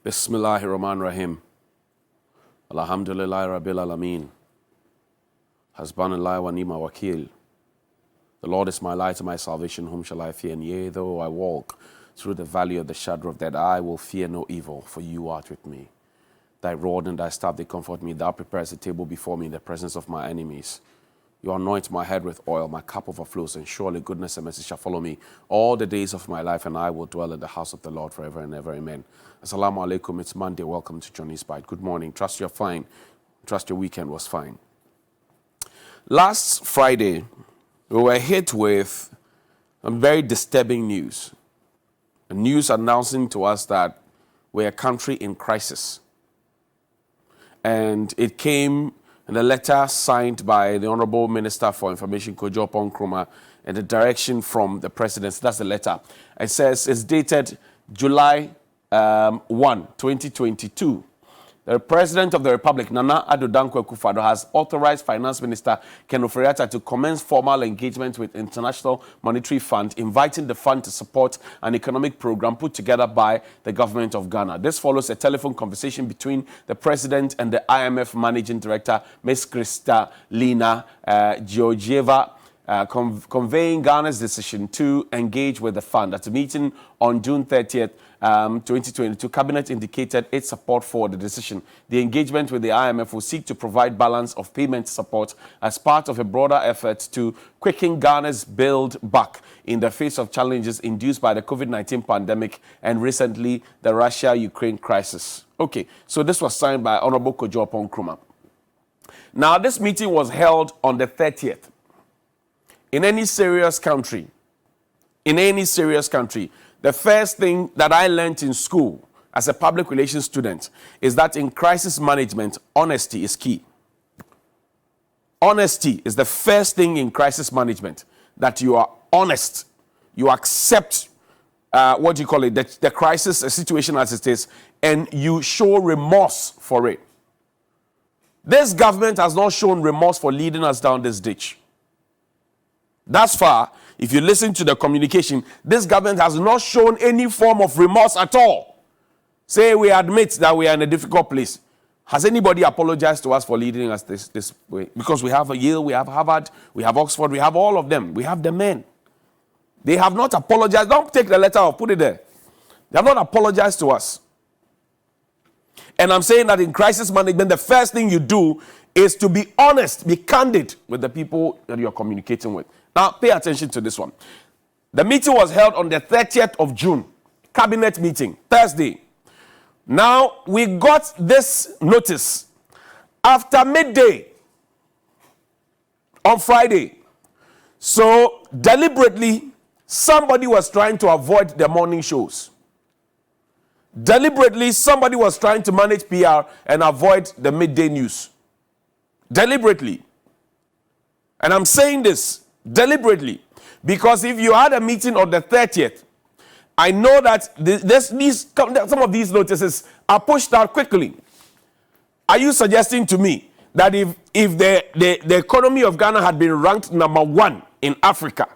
Bismillahirrahmanirrahim. Alhamdulillah Rabbil Alameen. Hasbunallah wa ni'ma wakil. The Lord is my light and my salvation, whom shall I fear? And yea, though I walk through the valley of the shadow of death, I will fear no evil, for you art with me. Thy rod and thy staff, they comfort me. Thou preparest a table before me in the presence of my enemies. You anoint my head with oil, my cup overflows, and surely goodness and mercy shall follow me all the days of my life, and I will dwell in the house of the Lord forever and ever. Amen. Assalamu alaikum. It's Monday. Welcome to Johnny's Bite. Good morning. Trust you're fine. Trust your weekend was fine. Last Friday, we were hit with some very disturbing news. A news announcing to us that we're a country in crisis. And it came in a letter signed by the Honorable Minister for Information, Kojo Nkrumah, and the direction from the Presidency. That's the letter. It says it's dated July 1, 2022. The President of the Republic, Nana Addo Dankwa Akufo-Addo, has authorized Finance Minister Ken Ofori-Atta to commence formal engagement with International Monetary Fund, inviting the fund to support an economic program put together by the government of Ghana. This follows a telephone conversation between the President and the IMF Managing Director, Ms. Kristalina Georgieva, conveying Ghana's decision to engage with the fund. At a meeting on June 30th, 2022, Cabinet indicated its support for the decision. The engagement with the IMF will seek to provide balance of payment support as part of a broader effort to quicken Ghana's build back in the face of challenges induced by the COVID-19 pandemic and recently the Russia-Ukraine crisis. Okay, so this was signed by Honorable Kojo Nkrumah. Now, this meeting was held on the 30th. In any serious country, the first thing that I learned in school as a public relations student is that in crisis management, honesty is key. Honesty is the first thing in crisis management, that you are honest. You accept, the crisis, a situation as it is, and you show remorse for it. This government has not shown remorse for leading us down this ditch. Thus far, if you listen to the communication, this government has not shown any form of remorse at all. Say we admit that we are in a difficult place. Has anybody apologized to us for leading us this way? Because we have Yale, we have Harvard, we have Oxford, we have all of them. We have the men. They have not apologized. Don't take the letter off, put it there. They have not apologized to us. And I'm saying that in crisis management, the first thing you do is to be honest, be candid with the people that you're communicating with. Now, pay attention to this one. The meeting was held on the 30th of June. Cabinet meeting, Thursday. Now, we got this notice after midday on Friday. So, deliberately, somebody was trying to avoid the morning shows. Deliberately, somebody was trying to manage PR and avoid the midday news. Deliberately. And I'm saying this deliberately because if you had a meeting on the 30th, I know that some of these notices are pushed out quickly. Are you suggesting to me that if the economy of Ghana had been ranked number 1 in Africa,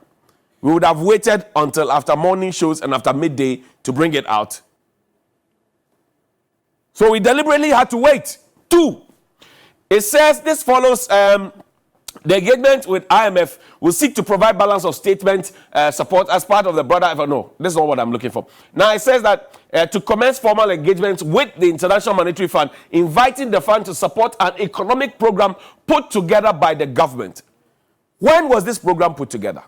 we would have waited until after morning shows and after midday to bring it out? So we deliberately had to wait. 2, it says this follows the engagement with IMF will seek to provide balance of statement support as part of the broader. No, this is not what I'm looking for. Now, it says that to commence formal engagement with the International Monetary Fund, inviting the fund to support an economic program put together by the government. When was this program put together?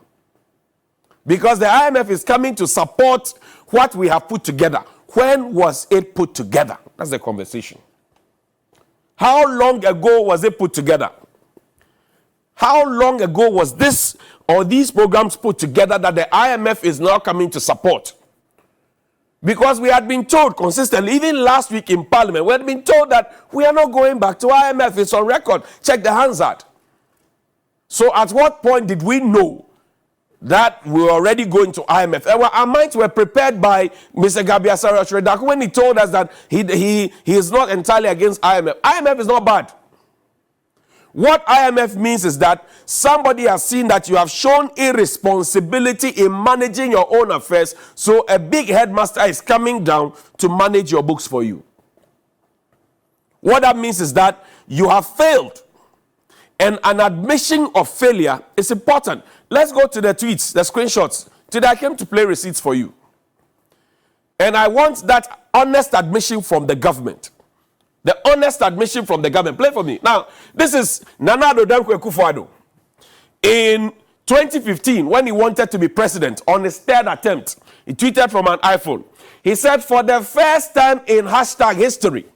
Because the IMF is coming to support what we have put together. When was it put together? That's the conversation. How long ago was it put together? How long ago was this or these programs put together that the IMF is now coming to support? Because we had been told consistently, even last week in Parliament, we had been told that we are not going back to IMF. It's on record. Check the Hansard. So at what point did we know that we were already going to IMF? And our minds were prepared by Mr. Gabia Sarach when he told us that he is not entirely against IMF. IMF is not bad. What IMF means is that somebody has seen that you have shown irresponsibility in managing your own affairs, so a big headmaster is coming down to manage your books for you. What that means is that you have failed, and an admission of failure is important. Let's go to the tweets, the screenshots. Today I came to play receipts for you. And I want that honest admission from the government. The honest admission from the government. Play for me. Now, this is Nana Addo Dankwa Akufo-Addo. In 2015, when he wanted to be president, on his third attempt, he tweeted from an iPhone. He said, for the first time in hashtag history,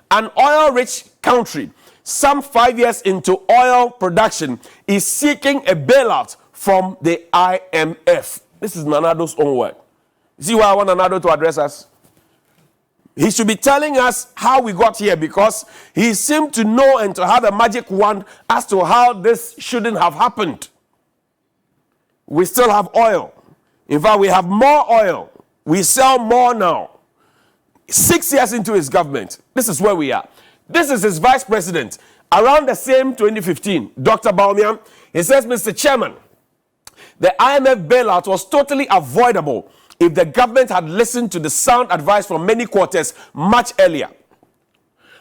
an oil-rich country, some 5 years into oil production, is seeking a bailout from the IMF. This is Nana Addo's own word. See why I want Nana Addo to address us? He should be telling us how we got here, because he seemed to know and to have a magic wand as to how this shouldn't have happened. We still have oil. In fact, we have more oil. We sell more now. 6 years into his government, this is where we are. This is his vice president. Around the same 2015, Dr. Bawumia, he says, Mr. Chairman, the IMF bailout was totally avoidable if the government had listened to the sound advice from many quarters much earlier.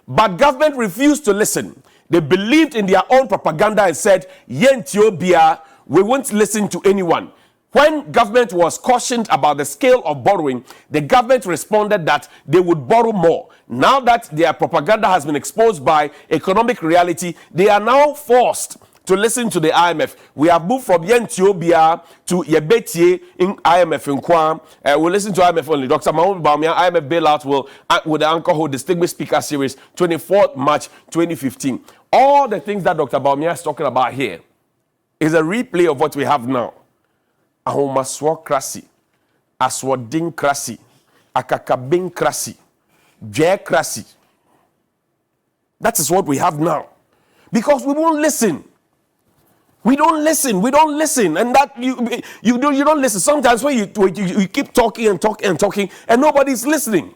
But government refused to listen. They believed in their own propaganda and said, Yentio Bia, we won't listen to anyone. When government was cautioned about the scale of borrowing, the government responded that they would borrow more. Now that their propaganda has been exposed by economic reality, they are now forced to listen to the IMF. We have moved from Yentiobia to Yebetie in IMF in Kwam. We'll listen to IMF only. Dr. Mahmoud Bawumia, IMF bailout will, with the Anchor Hold Distinguished Speaker Series, 24th March 2015. All the things that Dr. Bawumia is talking about here is a replay of what we have now. Ahomaswokrasi, aswadincracy, akakabincracy, jacracy. That is what we have now. Because we won't listen. We don't listen, and that you don't listen. Sometimes when you keep talking and nobody's listening.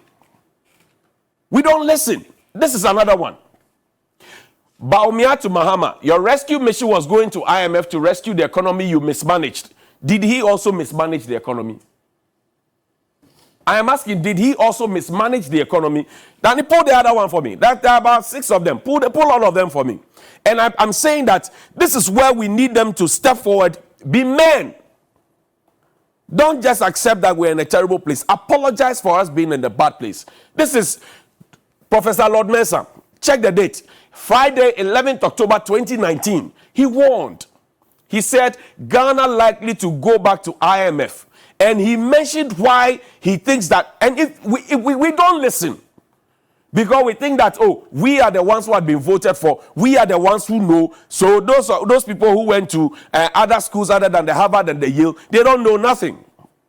We don't listen. This is another one. Bawumia to Mahama, your rescue mission was going to IMF to rescue the economy you mismanaged. Did he also mismanage the economy? I am asking, did he also mismanage the economy? Then pull the other one for me. There are about 6 of them. Pull all of them for me. And I'm saying that this is where we need them to step forward, be men. Don't just accept that we're in a terrible place. Apologize for us being in a bad place. This is Professor Lord Mensah. Check the date. Friday, 11th October 2019. He warned. He said Ghana likely to go back to IMF. And he mentioned why he thinks that, and if we don't listen, because we think that, oh, we are the ones who have been voted for, we are the ones who know, so those people who went to other schools other than the Harvard and the Yale, they don't know nothing.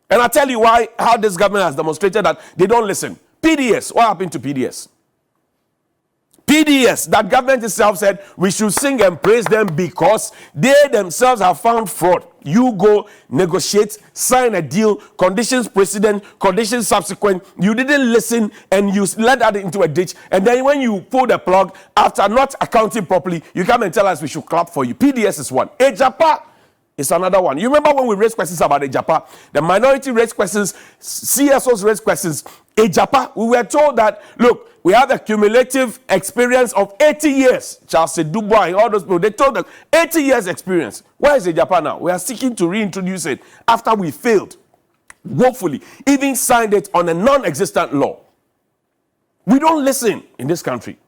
And I'll tell you how this government has demonstrated that they don't listen. PDS, what happened to PDS? PDS, that government itself said we should sing and praise them because they themselves have found fraud. You go negotiate, sign a deal, conditions precedent, conditions subsequent. You didn't listen and you let that into a ditch. And then when you pull the plug after not accounting properly, you come and tell us we should clap for you. PDS is one. Ejapa is another one. You remember when we raised questions about Ejapa? The minority raised questions, CSOs raised questions. Ejapa, we were told that, look, we have a cumulative experience of 80 years. Charles Dubois and all those people, they told them 80 years experience. Where is Ejapa now? We are seeking to reintroduce it after we failed. Woefully, even signed it on a non-existent law. We don't listen in this country.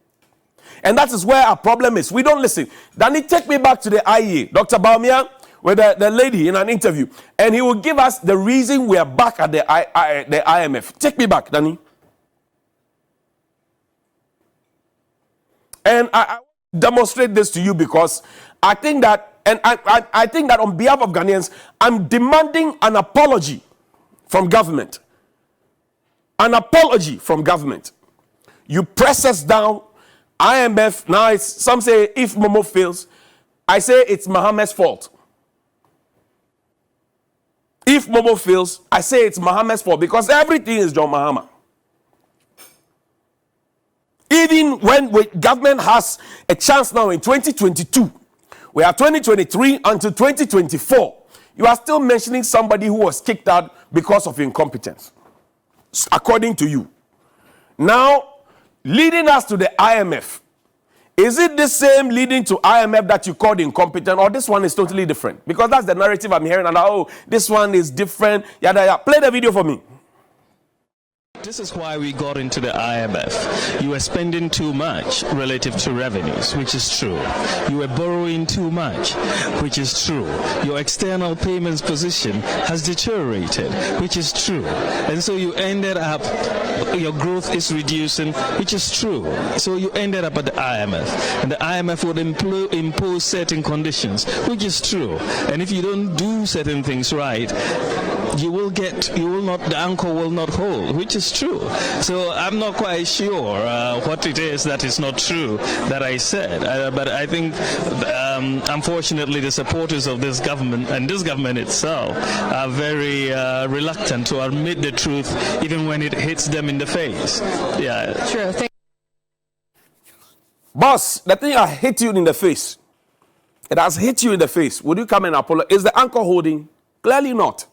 And that is where our problem is. We don't listen. Danny, take me back to the IEA. Dr. Bawumia, with the lady in an interview, and he will give us the reason we are back at the IMF. Take me back, Danny. And I demonstrate this to you because I think that, and I think that on behalf of Ghanaians, I'm demanding an apology from government. An apology from government. You press us down. IMF, now it's, some say if Momo fails, I say it's Mohammed's fault. If Momo fails, I say it's Mohammed's fault because everything is John Mahama. Even when government has a chance now in 2022, we have 2023 until 2024, you are still mentioning somebody who was kicked out because of incompetence, according to you. Now, leading us to the IMF, is it the same leading to IMF that you called incompetent, or this one is totally different? Because that's the narrative I'm hearing, and oh, this one is different, yada yada. Play the video for me. This is why we got into the IMF. You were spending too much relative to revenues, which is true. You were borrowing too much, which is true. Your external payments position has deteriorated, which is true. And so you ended up, your growth is reducing, which is true. So you ended up at the IMF. And the IMF would impose certain conditions, which is true. And if you don't do certain things right, the anchor will not hold, which is true. So I'm not quite sure what it is that is not true that I said. But I think, unfortunately, the supporters of this government and this government itself are very reluctant to admit the truth, even when it hits them in the face. Yeah. True. Boss, the thing I hit you in the face. It has hit you in the face. Would you come and apologize? Is the anchor holding? Clearly not.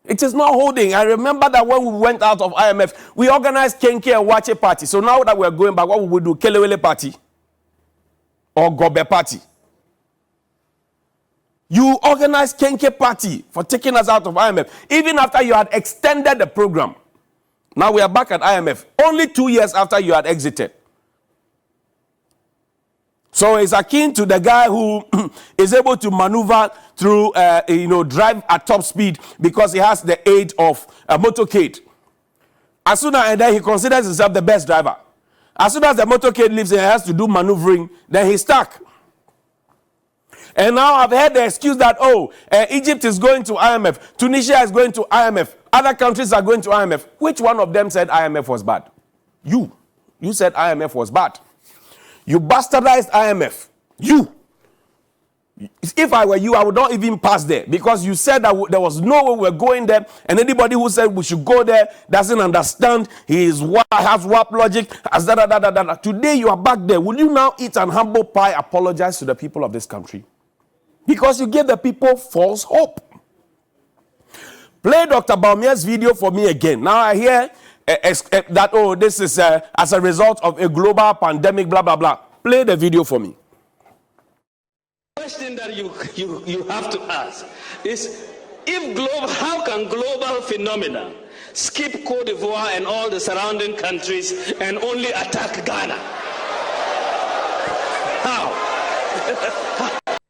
It is not holding. I remember that when we went out of IMF, we organized Kenke and Wache party. So now that we're going back, what will we do? Kelewele party? Or Gobe party? You organized Kenke party for taking us out of IMF, even after you had extended the program. Now we are back at IMF, only 2 years after you had exited. So it's akin to the guy who is able to maneuver through, drive at top speed because he has the aid of a motorcade. As soon as then he considers himself the best driver. As soon as the motorcade leaves and he has to do maneuvering, then he's stuck. And now I've heard the excuse that, Egypt is going to IMF, Tunisia is going to IMF, other countries are going to IMF. Which one of them said IMF was bad? You. You said IMF was bad. You bastardized IMF. You. If I were you, I would not even pass there because you said that there was no way we're going there, and anybody who said we should go there doesn't understand. He has WAP logic. Today you are back there. Will you now eat an humble pie, apologize to the people of this country? Because you gave the people false hope. Play Dr. Baumia's video for me again. Now I hear that, this is as a result of a global pandemic, blah, blah, blah. Play the video for me. The question that you have to ask is, how can global phenomena skip Cote d'Ivoire and all the surrounding countries and only attack Ghana? How? The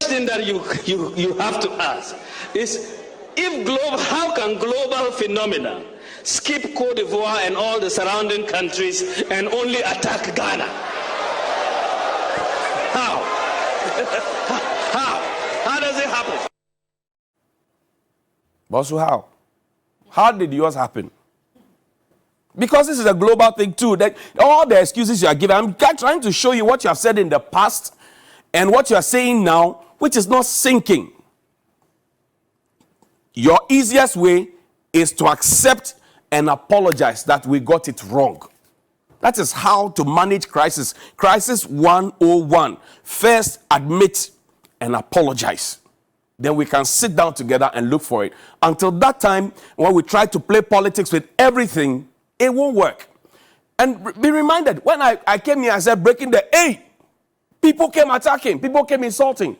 question that you have to ask is, how can global phenomena skip Cote d'Ivoire and all the surrounding countries and only attack Ghana? How? How does it happen? Bosu, how? How did yours happen? Because this is a global thing too. That all the excuses you are giving, I'm trying to show you what you have said in the past and what you are saying now, which is not syncing. Your easiest way is to accept and apologize that we got it wrong. That is how to manage crisis. Crisis 101. First, admit and apologize. Then we can sit down together and look for it. Until that time, when we try to play politics with everything, it won't work. And be reminded, when I came here, I said breaking the A. People came attacking. People came insulting.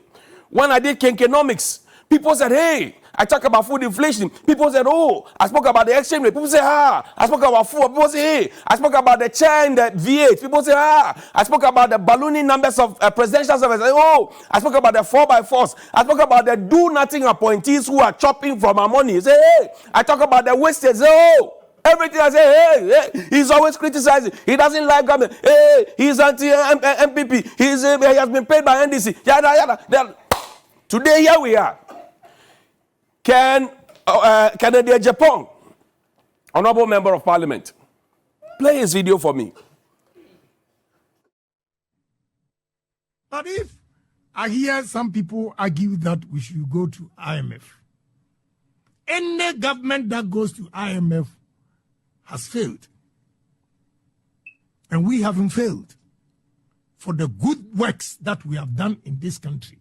When I did Kenkenomics, people said, hey, I talk about food inflation. People said, oh, I spoke about the exchange rate. People say, I spoke about food. People say, hey, I spoke about the chair and the V8. People say, I spoke about the ballooning numbers of presidential service. Oh, I spoke about the 4x4s. I spoke about the do-nothing appointees who are chopping from our money. Say, hey, I talk about the wastage. Oh, everything I say, hey, he's always criticizing. He doesn't like government. Hey, he's anti-MPP. He has been paid by NDC. Yada, yada. Today, here we are. Canada, Japan, honorable member of parliament, play his video for me. But if I hear some people argue that we should go to IMF, any government that goes to IMF has failed. And we haven't failed for the good works that we have done in this country.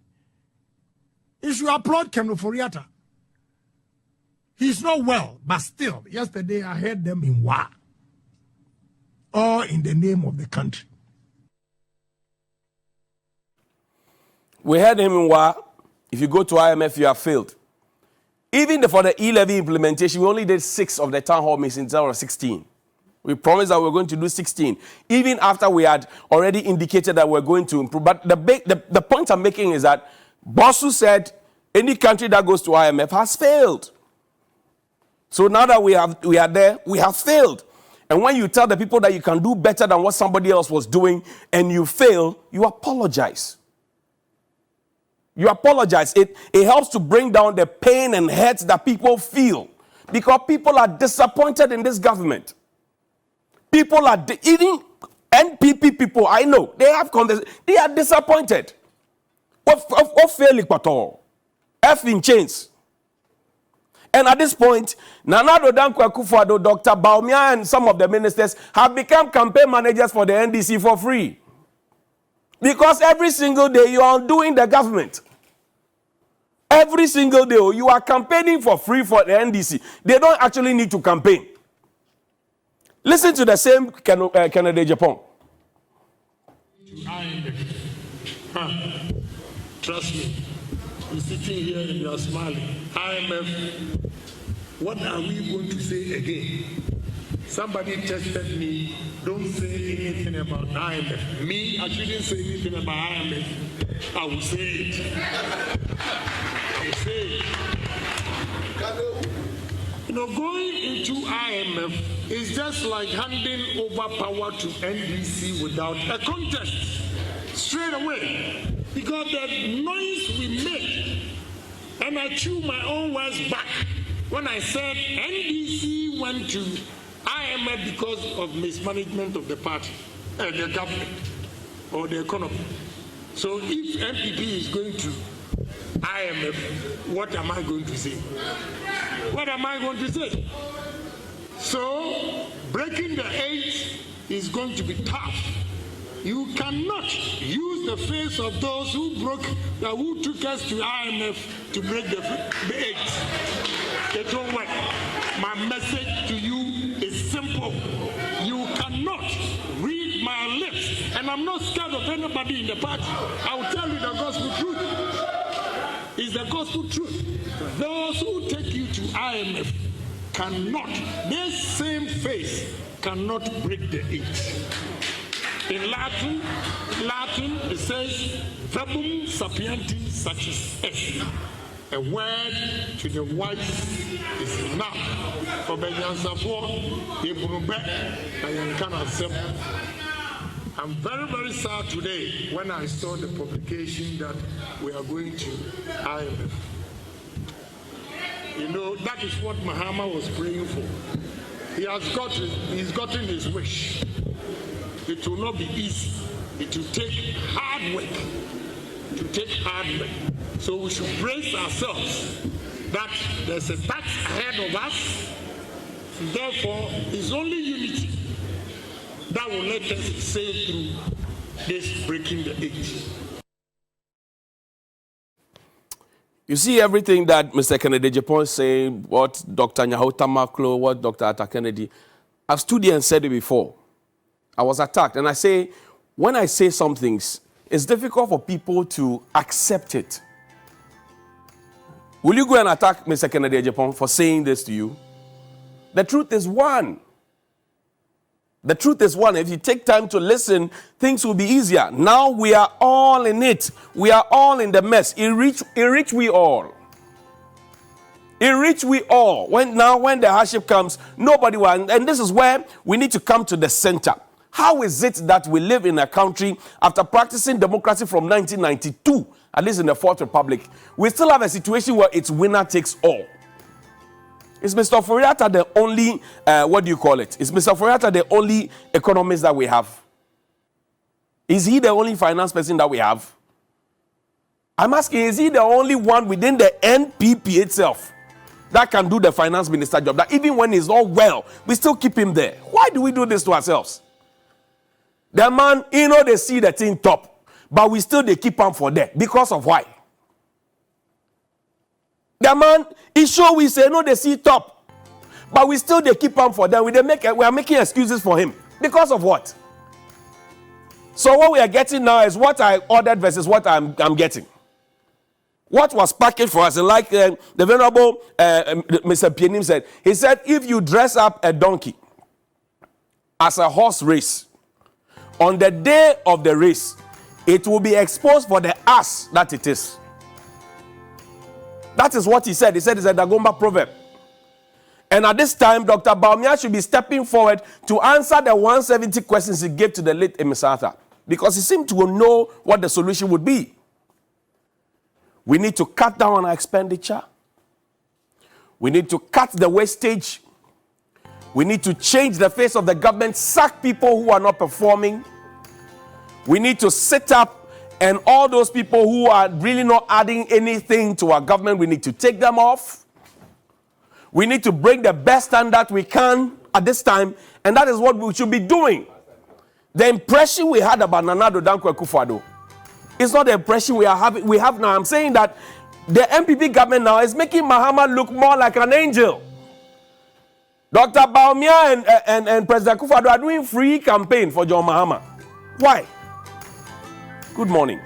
You should applaud Ken Ofori-Atta. He's not well, but still, yesterday I heard them in war. All in the name of the country. We heard him in war. If you go to IMF, you have failed. Even for the E-levy implementation, we only did 6 of the town hall meetings instead of 16. We promised that we were going to do 16, even after we had already indicated that we're going to improve. But the point I'm making is that Bosu said any country that goes to IMF has failed. So now that we are there, we have failed. And when you tell the people that you can do better than what somebody else was doing and you fail, you apologize. You apologize. It helps to bring down the pain and hurt that people feel, because people are disappointed in this government. People are, even NPP people, I know, they are disappointed. What failing at all? F in chains. And at this point, Nana Addo Dankwa Akufo-Addo, Dr. Bawumia, and some of the ministers have become campaign managers for the NDC for free. Because every single day you are doing the government. Every single day you are campaigning for free for the NDC. They don't actually need to campaign. Listen to the same Kennedy Japan. Trust me, you're sitting here and you're smiling. IMF, what are we going to say again? Somebody tested me, don't say anything about IMF. Me, I shouldn't say anything about IMF. I will say it. I will say it. You know, going into IMF is just like handing over power to NDC without a contest. Straight away. Because the noise we made, and I chew my own words back when I said NDC went to IMF because of mismanagement of the party, the government, or the economy. So if MPP is going to IMF, what am I going to say? What am I going to say? So breaking the 8 is going to be tough. You cannot use the face of those who took us to IMF to break the 8. It won't work. My message to you is simple. You cannot read my lips, and I'm not scared of anybody in the party. I will tell you the gospel truth. It's the gospel truth. Those who take you to IMF cannot, this same face cannot break the 8. In Latin, it says, verbum sapienti satis est. A word to the wise is enough. For I'm very, very sad today when I saw the publication that we are going to IMF. You know, that is what Mahama was praying for. He's gotten his wish. It will not be easy. It will take hard work. So we should brace ourselves that there's a task ahead of us. Therefore, it's only unity that will let us sail through this breaking the 8. You see everything that Mr. Kennedy Japan is saying, what Dr. Nyahota Maklo, what Dr. Atta Kennedy. I've stood here and said it before. I was attacked. And I say, when I say some things, it's difficult for people to accept it. Will you go and attack Mr. Kennedy Japan for saying this to you? The truth is one. The truth is one. If you take time to listen, things will be easier. Now we are all in it. We are all in the mess. It reach we all. It reach we all. When the hardship comes, nobody will. And this is where we need to come to the center. How is it that we live in a country after practicing democracy from 1992, at least in the Fourth Republic, we still have a situation where it's winner takes all? Is Mr. Ofori-Atta the only, Is Mr. Ofori-Atta the only economist that we have? Is he the only finance person that we have? I'm asking, is he the only one within the NPP itself that can do the finance minister job? That even when he's all well, we still keep him there. Why do we do this to ourselves? The man, they see the thing top, but we still they keep on for that. Because of why? The man, he show we say, no, they see top, but we still they keep on for them. We are making excuses for him. Because of what? So what we are getting now is what I ordered versus what I'm getting. What was packaged for us, and like the Venerable Mr. Pienim said, he said, if you dress up a donkey as a horse race, on the day of the race, it will be exposed for the ass that it is. That is what he said. He said it's a Dagomba proverb. And at this time, Dr. Bawumia should be stepping forward to answer the 170 questions he gave to the late Emisata, because he seemed to know what the solution would be. We need to cut down on our expenditure. We need to cut the wastage. We need to change the face of the government, sack people who are not performing. We need to sit up, and all those people who are really not adding anything to our government, we need to take them off. We need to bring the best standard we can at this time, and that is what we should be doing. The impression we had about Nana Addo Dankwa Akufo-Addo, it's not the impression we have now. I'm saying that the MPP government now is making Mahama look more like an angel. Dr. Bawumia and President Akufo-Addo are doing free campaign for John Mahama. Why? Good morning.